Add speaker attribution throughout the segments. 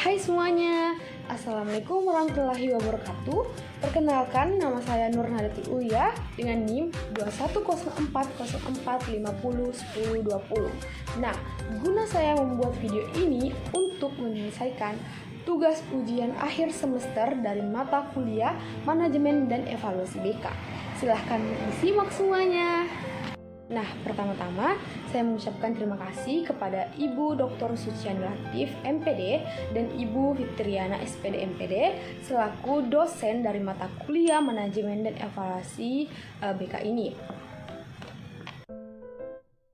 Speaker 1: Hai semuanya, Assalamualaikum warahmatullahi wabarakatuh. Perkenalkan, nama saya Nur Nadati Uya dengan NIM 210404501020. Nah, guna saya membuat video ini untuk menyelesaikan tugas ujian akhir semester dari mata kuliah Manajemen dan Evaluasi BK. Silahkan disimak semuanya. Nah, pertama-tama saya mengucapkan terima kasih kepada Ibu Dr. Suciani Latif, MPD, dan Ibu Fitriana, SPD, MPD, selaku dosen dari mata kuliah Manajemen dan Evaluasi BK ini.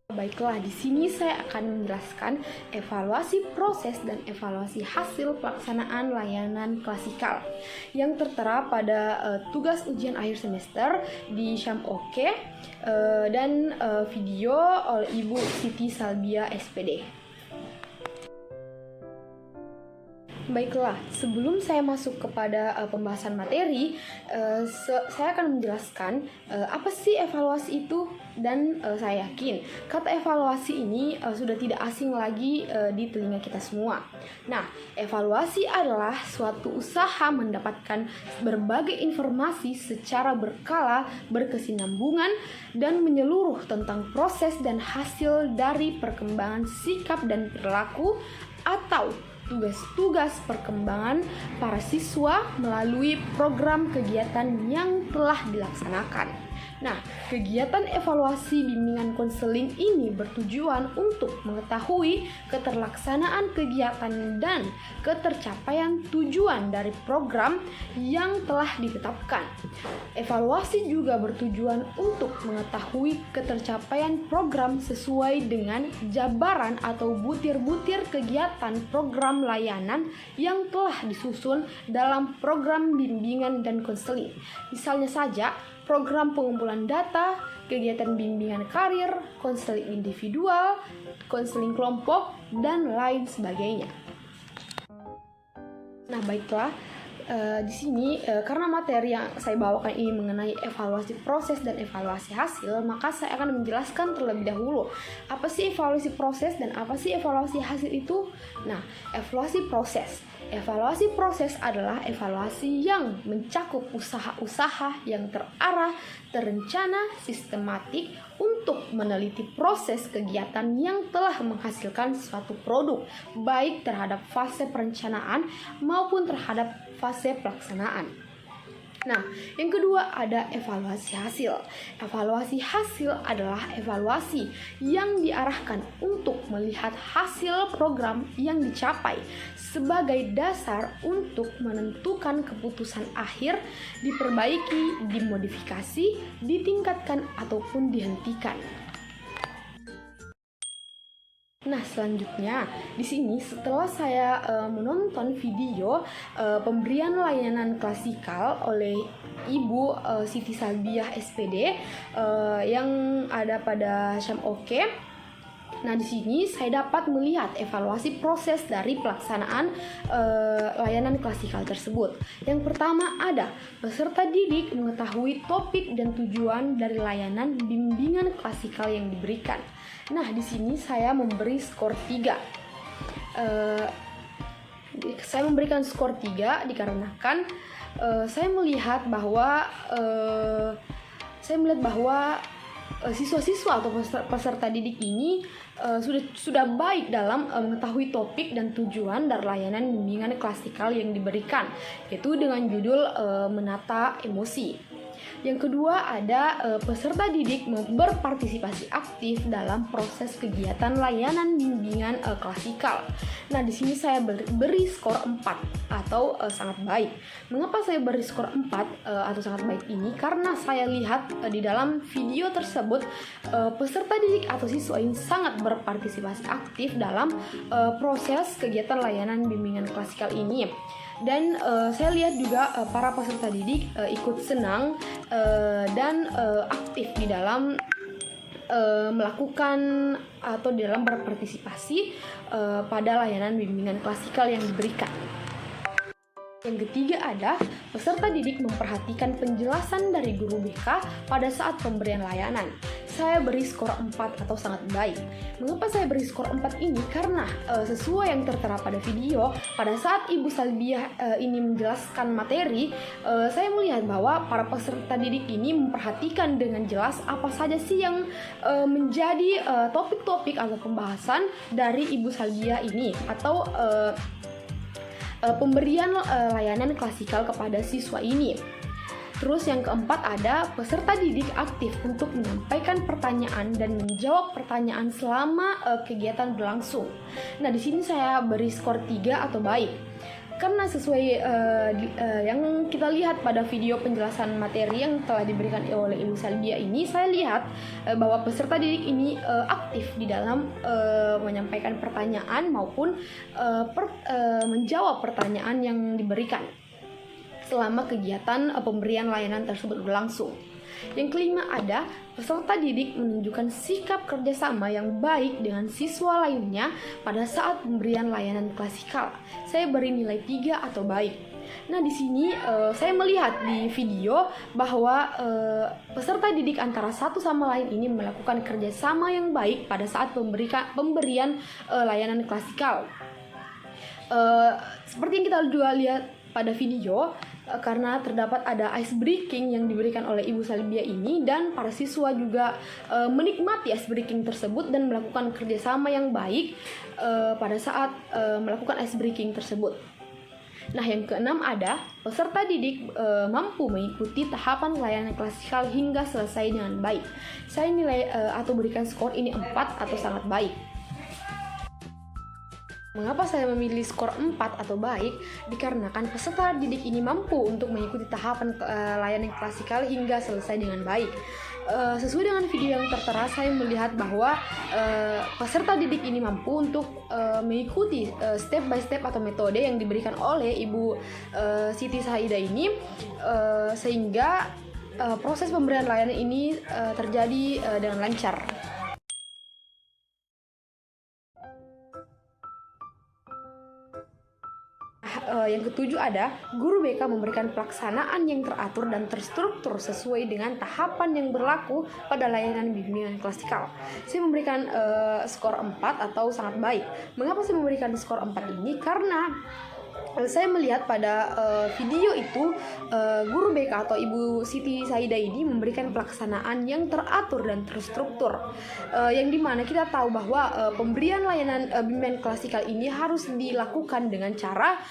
Speaker 1: Baiklah, di sini saya akan menjelaskan evaluasi proses dan evaluasi hasil pelaksanaan layanan klasikal yang tertera pada tugas ujian akhir semester di SYAM-OK dan video oleh Ibu Siti Salbia, SPD. Baiklah, sebelum saya masuk kepada pembahasan materi, saya akan menjelaskan apa sih evaluasi itu, dan saya yakin kata evaluasi ini sudah tidak asing lagi di telinga kita semua. Nah, evaluasi adalah suatu usaha mendapatkan berbagai informasi secara berkala, berkesinambungan, dan menyeluruh tentang proses dan hasil dari perkembangan sikap dan perilaku atau tugas-tugas perkembangan para siswa melalui program kegiatan yang telah dilaksanakan. Nah, kegiatan evaluasi bimbingan konseling ini bertujuan untuk mengetahui keterlaksanaan kegiatan dan ketercapaian tujuan dari program yang telah ditetapkan. Evaluasi juga bertujuan untuk mengetahui ketercapaian program sesuai dengan jabaran atau butir-butir kegiatan program layanan yang telah disusun dalam program bimbingan dan konseling. Misalnya saja, program pengumpulan data, kegiatan bimbingan karir, konseling individual, konseling kelompok, dan lain sebagainya. Nah, baiklah, di sini karena materi yang saya bawakan ini mengenai evaluasi proses dan evaluasi hasil, maka saya akan menjelaskan terlebih dahulu apa sih evaluasi proses dan apa sih evaluasi hasil itu. Nah, evaluasi proses adalah evaluasi yang mencakup usaha-usaha yang terarah, terencana, sistematik untuk meneliti proses kegiatan yang telah menghasilkan suatu produk, baik terhadap fase perencanaan maupun terhadap fase pelaksanaan. Nah, yang kedua ada evaluasi hasil. Evaluasi hasil adalah evaluasi yang diarahkan untuk melihat hasil program yang dicapai sebagai dasar untuk menentukan keputusan akhir, diperbaiki, dimodifikasi, ditingkatkan, ataupun dihentikan. Nah, selanjutnya di sini setelah saya menonton video pemberian layanan klasikal oleh Ibu Siti Salbiah, SPD, yang ada pada SYAM-OK. Nah, di sini saya dapat melihat evaluasi proses dari pelaksanaan layanan klasikal tersebut. Yang pertama ada peserta didik mengetahui topik dan tujuan dari layanan bimbingan klasikal yang diberikan. Nah, di sini saya memberi skor 3. Saya memberikan skor 3 dikarenakan saya melihat bahwa siswa-siswa atau peserta didik ini sudah baik dalam mengetahui topik dan tujuan dari layanan bimbingan klasikal yang diberikan, yaitu dengan judul menata emosi. Yang kedua ada peserta didik berpartisipasi aktif dalam proses kegiatan layanan bimbingan klasikal. Nah, di sini saya beri skor 4 atau sangat baik. Mengapa saya beri skor 4 atau sangat baik ini? Karena saya lihat di dalam video tersebut peserta didik atau siswa ini sangat berpartisipasi aktif dalam proses kegiatan layanan bimbingan klasikal ini. Dan saya lihat juga para peserta didik ikut senang dan aktif di dalam melakukan atau di dalam berpartisipasi pada layanan bimbingan klasikal yang diberikan. Yang ketiga ada peserta didik memperhatikan penjelasan dari guru BK pada saat pemberian layanan. saya beri skor 4 atau sangat baik. Mengapa saya beri skor 4 ini? Karena sesuai yang tertera pada video, pada saat Ibu Salbiah ini menjelaskan materi, saya melihat bahwa para peserta didik ini memperhatikan dengan jelas apa saja sih yang menjadi topik-topik atau pembahasan dari Ibu Salbiah ini, atau pemberian layanan klasikal kepada siswa ini. Terus yang keempat ada peserta didik aktif untuk menyampaikan pertanyaan dan menjawab pertanyaan selama kegiatan berlangsung. Nah, di sini saya beri skor 3 atau baik. Karena sesuai yang kita lihat pada video penjelasan materi yang telah diberikan oleh Ibu Salbiah ini, saya lihat bahwa peserta didik ini aktif di dalam menyampaikan pertanyaan maupun menjawab pertanyaan yang diberikan selama kegiatan pemberian layanan tersebut berlangsung. Yang kelima ada peserta didik menunjukkan sikap kerjasama yang baik dengan siswa lainnya pada saat pemberian layanan klasikal. Saya beri nilai 3 atau baik. Nah, di sini saya melihat di video bahwa peserta didik antara satu sama lain ini melakukan kerjasama yang baik pada saat pemberian layanan klasikal. Seperti yang kita juga lihat pada video, karena terdapat ada ice breaking yang diberikan oleh Ibu Salbiah ini, dan para siswa juga menikmati ice breaking tersebut dan melakukan kerjasama yang baik pada saat melakukan ice breaking tersebut. Nah, yang keenam ada peserta didik mampu mengikuti tahapan layanan klasikal hingga selesai dengan baik. Saya nilai atau berikan skor ini 4 atau sangat baik. Mengapa saya memilih skor 4 atau baik? Dikarenakan peserta didik ini mampu untuk mengikuti tahapan layanan klasikal hingga selesai dengan baik. Sesuai dengan video yang tertera, saya melihat bahwa peserta didik ini mampu untuk mengikuti step by step atau metode yang diberikan oleh Ibu Siti Saida ini, sehingga proses pemberian layanan ini terjadi dengan lancar. Yang ketujuh ada guru BK memberikan pelaksanaan yang teratur dan terstruktur sesuai dengan tahapan yang berlaku pada layanan bimbingan klasikal. Saya memberikan skor 4 atau sangat baik. Mengapa saya memberikan skor 4 ini? Karena saya melihat pada video itu guru BK atau Ibu Siti Saida ini memberikan pelaksanaan yang teratur dan terstruktur, yang dimana kita tahu bahwa pemberian layanan bimbingan klasikal ini harus dilakukan dengan cara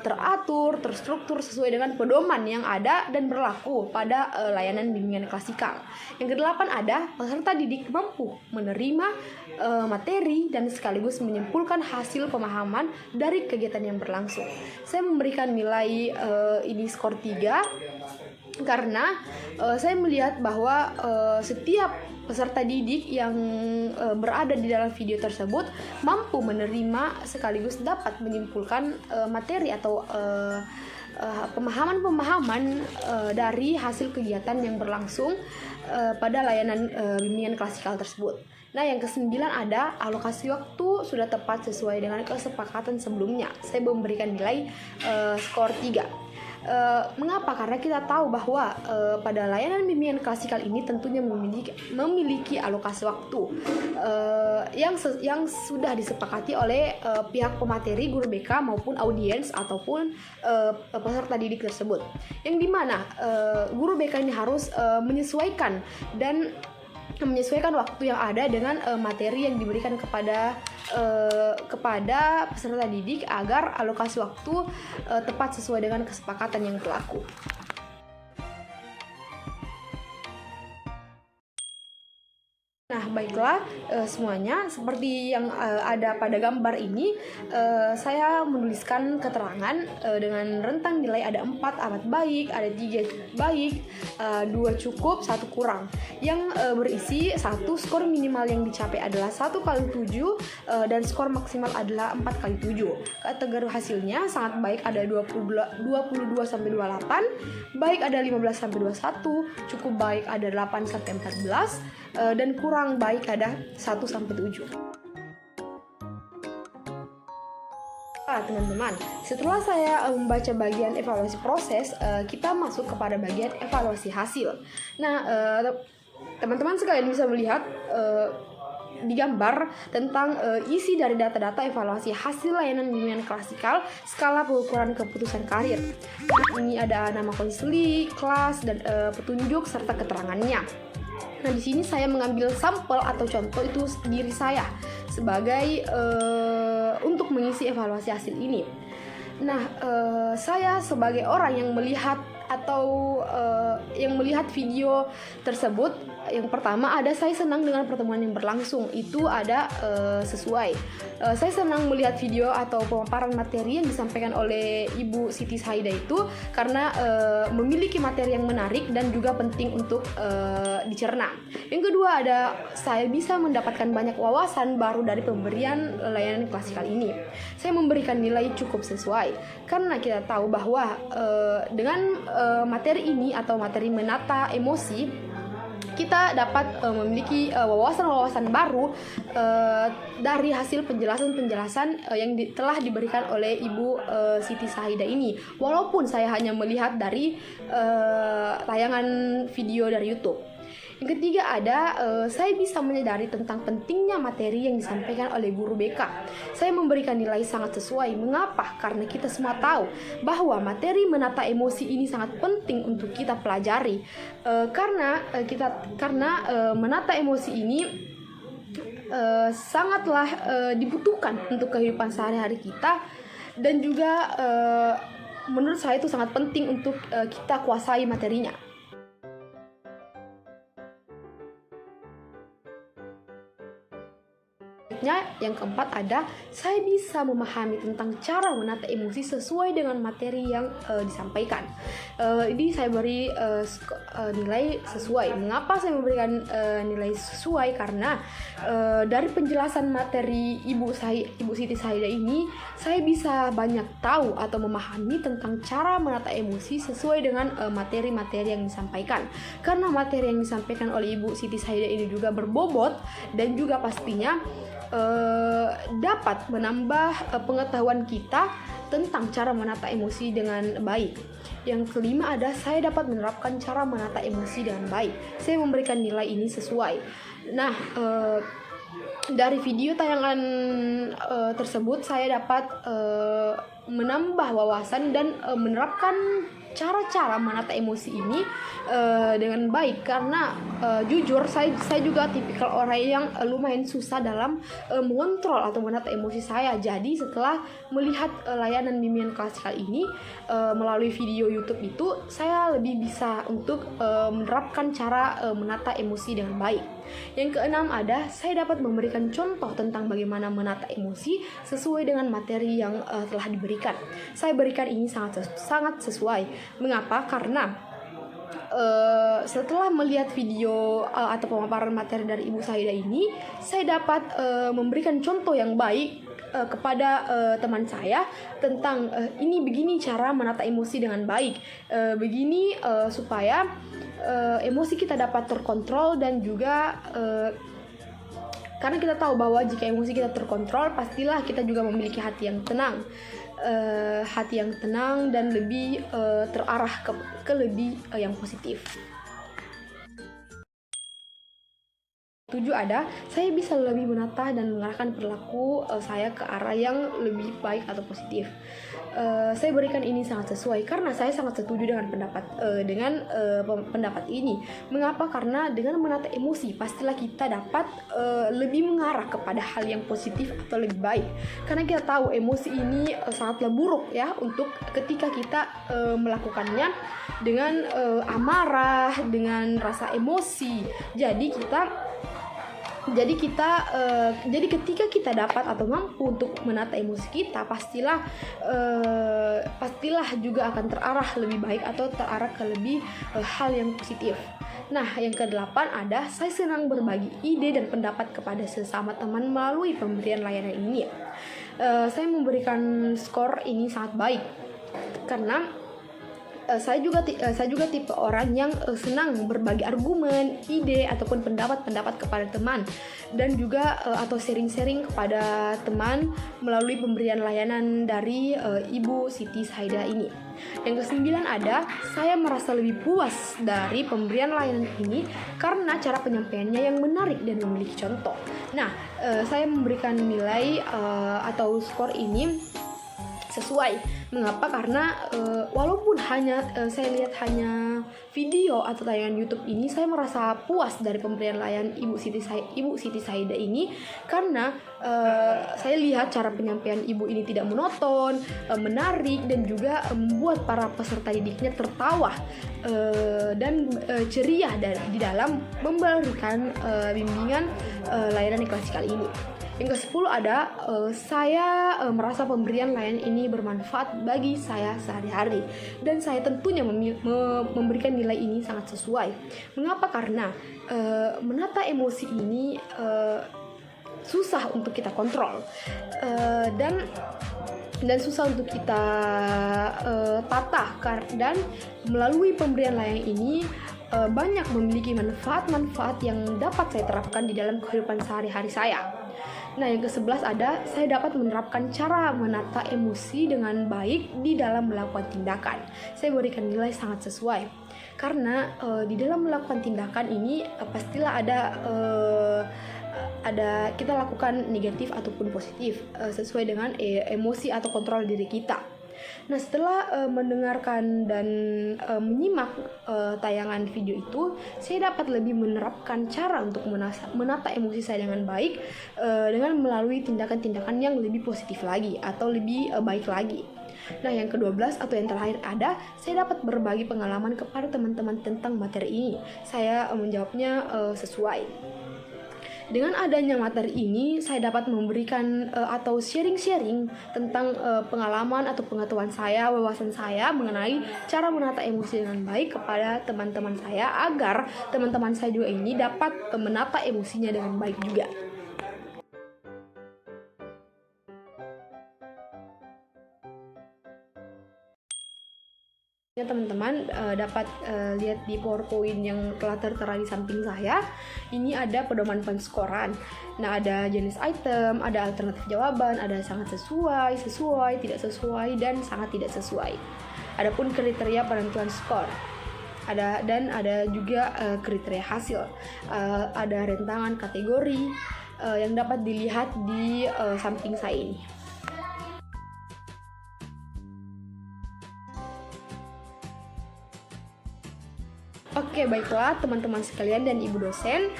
Speaker 1: teratur, terstruktur sesuai dengan pedoman yang ada dan berlaku pada layanan bimbingan klasikal. Yang kedelapan ada peserta didik mampu menerima materi dan sekaligus menyimpulkan hasil pemahaman dari kegiatan yang berlangsung. Saya memberikan nilai ini skor 3 karena saya melihat bahwa setiap peserta didik yang berada di dalam video tersebut mampu menerima sekaligus dapat menyimpulkan materi atau pemahaman-pemahaman dari hasil kegiatan yang berlangsung pada layanan bimbingan klasikal tersebut. Nah, yang kesembilan ada alokasi waktu sudah tepat sesuai dengan kesepakatan sebelumnya. Saya memberikan nilai skor 3. Mengapa? Karena kita tahu bahwa pada layanan bimbingan klasikal ini tentunya memiliki alokasi waktu yang sudah disepakati oleh pihak pemateri, guru BK maupun audiens ataupun peserta didik tersebut. Yang dimana guru BK ini harus menyesuaikan waktu yang ada dengan materi yang diberikan kepada peserta didik agar alokasi waktu tepat sesuai dengan kesepakatan yang berlaku. Nah, baiklah semuanya, seperti yang ada pada gambar ini, saya menuliskan keterangan dengan rentang nilai ada 4 amat baik, ada 3 baik, 2 cukup, 1 kurang. Yang berisi 1 skor minimal yang dicapai adalah 1/7 dan skor maksimal adalah 4/7. Kategori hasilnya sangat baik ada 22-28, baik ada 15-21, cukup baik ada 8-14, dan kurang baik ada 1-7. Teman-teman, setelah saya membaca bagian evaluasi proses, kita masuk kepada bagian evaluasi hasil. Nah, Teman-teman sekalian bisa melihat digambar tentang isi dari data-data evaluasi hasil layanan bimbingan klasikal skala pengukuran keputusan karir. Ini ada nama konseli, kelas, dan petunjuk serta keterangannya. Nah, di sini saya mengambil sampel atau contoh itu diri saya sebagai untuk mengisi evaluasi hasil ini. Nah, saya sebagai orang yang melihat atau yang melihat video tersebut, yang pertama ada saya senang dengan pertemuan yang berlangsung, itu ada sesuai. Saya senang melihat video atau pemaparan materi yang disampaikan oleh Ibu Siti Saida itu karena memiliki materi yang menarik dan juga penting untuk dicerna. Yang kedua ada saya bisa mendapatkan banyak wawasan baru dari pemberian layanan klasikal ini. Saya memberikan nilai cukup sesuai karena kita tahu bahwa dengan materi ini atau materi menata emosi, kita dapat memiliki wawasan-wawasan baru dari hasil penjelasan-penjelasan yang telah diberikan oleh Ibu Siti Saida ini. Walaupun saya hanya melihat dari tayangan video dari YouTube. Yang ketiga ada saya bisa menyadari tentang pentingnya materi yang disampaikan oleh guru BK. Saya memberikan nilai sangat sesuai. Mengapa? Karena kita semua tahu bahwa materi menata emosi ini sangat penting untuk kita pelajari. Karena menata emosi ini sangatlah dibutuhkan untuk kehidupan sehari-hari kita, dan juga menurut saya itu sangat penting untuk kita kuasai materinya. Yang keempat ada saya bisa memahami tentang cara menata emosi sesuai dengan materi yang disampaikan. Ini saya beri nilai sesuai. Mengapa saya memberikan nilai sesuai? Karena dari penjelasan materi Ibu Siti Saida ini, saya bisa banyak tahu atau memahami tentang cara menata emosi sesuai dengan materi-materi yang disampaikan. Karena materi yang disampaikan oleh Ibu Siti Saida ini juga berbobot dan juga pastinya dapat menambah pengetahuan kita tentang cara menata emosi dengan baik. Yang kelima ada saya dapat menerapkan cara menata emosi dengan baik. Saya memberikan nilai ini sesuai. Nah, dari video tayangan tersebut saya dapat menambah wawasan dan menerapkan cara-cara menata emosi ini dengan baik. Karena jujur saya juga tipikal orang yang lumayan susah dalam mengontrol atau menata emosi saya. Jadi setelah melihat layanan bimbingan klasikal ini melalui video YouTube itu, saya lebih bisa untuk menerapkan cara menata emosi dengan baik. Yang keenam ada saya dapat memberikan contoh tentang bagaimana menata emosi sesuai dengan materi yang telah diberikan. Saya berikan ini sangat sesuai. Mengapa? Karena setelah melihat video atau pemaparan materi dari Ibu Saida ini, saya dapat memberikan contoh yang baik kepada teman saya tentang ini begini cara menata emosi dengan baik, begini supaya emosi kita dapat terkontrol, dan juga karena kita tahu bahwa jika emosi kita terkontrol, pastilah kita juga memiliki hati yang tenang. Hati yang tenang dan lebih terarah ke lebih yang positif. 7 ada saya bisa lebih menata dan mengarahkan perilaku saya ke arah yang lebih baik atau positif. Saya berikan ini sangat sesuai karena saya sangat setuju dengan pendapat ini. Mengapa? Karena dengan menata emosi pastilah kita dapat lebih mengarah kepada hal yang positif atau lebih baik. Karena kita tahu emosi ini sangatlah buruk ya untuk ketika kita melakukannya dengan amarah, dengan rasa emosi. Jadi ketika kita dapat atau mampu untuk menata emosi kita, pastilah juga akan terarah lebih baik atau terarah ke lebih hal yang positif. Nah, yang ke-8 ada saya senang berbagi ide dan pendapat kepada sesama teman melalui pemberian layanan ini. Saya memberikan skor ini sangat baik karena Saya juga tipe orang yang senang berbagi argumen, ide ataupun pendapat-pendapat kepada teman, dan juga atau sharing-sharing kepada teman melalui pemberian layanan dari Ibu Siti Saida ini. Yang kesembilan ada, saya merasa lebih puas dari pemberian layanan ini karena cara penyampaiannya yang menarik dan memiliki contoh. Nah, saya memberikan nilai atau skor ini sesuai. Mengapa? Karena walaupun saya lihat hanya video atau tayangan YouTube ini, saya merasa puas dari pemberian layanan Ibu Siti Saida ini karena saya lihat cara penyampaian ibu ini tidak monoton, menarik, dan juga membuat para peserta didiknya tertawa dan ceria di dalam memberikan bimbingan layanan kelas kali ini. Yang ke-10 ada, saya merasa pemberian layanan ini bermanfaat bagi saya sehari-hari, dan saya tentunya memberikan nilai ini sangat sesuai. Mengapa? Karena menata emosi ini susah untuk kita kontrol, dan susah untuk kita tata, dan melalui pemberian layanan ini banyak memiliki manfaat-manfaat yang dapat saya terapkan di dalam kehidupan sehari-hari saya. Nah, yang ke-11 ada, saya dapat menerapkan cara menata emosi dengan baik di dalam melakukan tindakan. Saya berikan nilai sangat sesuai. Karena di dalam melakukan tindakan ini pastilah ada kita lakukan negatif ataupun positif sesuai dengan emosi atau kontrol diri kita. Nah, setelah mendengarkan dan menyimak tayangan video itu, saya dapat lebih menerapkan cara untuk menata emosi saya dengan baik, dengan melalui tindakan-tindakan yang lebih positif lagi atau lebih baik lagi. Nah, yang ke-12 atau yang terakhir ada, saya dapat berbagi pengalaman kepada teman-teman tentang materi ini. Saya menjawabnya sesuai. Dengan adanya materi ini, saya dapat memberikan atau sharing-sharing tentang pengalaman atau pengetahuan saya, wawasan saya mengenai cara menata emosi dengan baik kepada teman-teman saya, agar teman-teman saya juga ini dapat menata emosinya dengan baik juga. Ya, teman-teman dapat lihat di PowerPoint yang telah tertera di samping saya. Ini ada pedoman penskoran. Nah, ada jenis item, ada alternatif jawaban, ada sangat sesuai, tidak sesuai, dan sangat tidak sesuai. Adapun kriteria penentuan skor. Ada juga kriteria hasil. Ada rentangan kategori yang dapat dilihat di samping saya ini. Oke, baiklah teman-teman sekalian dan ibu dosen,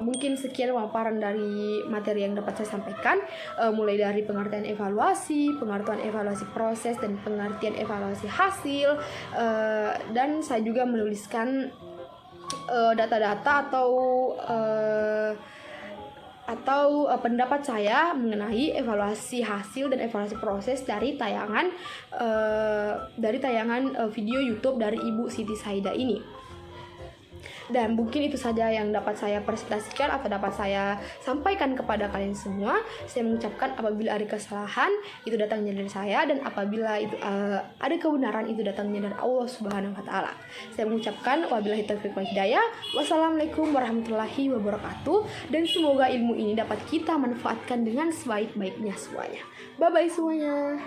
Speaker 1: mungkin sekian pemaparan dari materi yang dapat saya sampaikan, mulai dari pengertian evaluasi proses, dan pengertian evaluasi hasil, dan saya juga menuliskan data-data atau pendapat saya mengenai evaluasi hasil dan evaluasi proses dari tayangan video YouTube dari Ibu Siti Saida ini. Dan mungkin itu saja yang dapat saya presentasikan atau dapat saya sampaikan kepada kalian semua. Saya mengucapkan apabila ada kesalahan itu datangnya dari saya, dan apabila itu ada kebenaran itu datangnya dari Allah Subhanahu wa taala. Saya mengucapkan wabillahi taufiq wal hidayah. Wassalamualaikum warahmatullahi wabarakatuh, dan semoga ilmu ini dapat kita manfaatkan dengan sebaik-baiknya semuanya. Bye bye semuanya.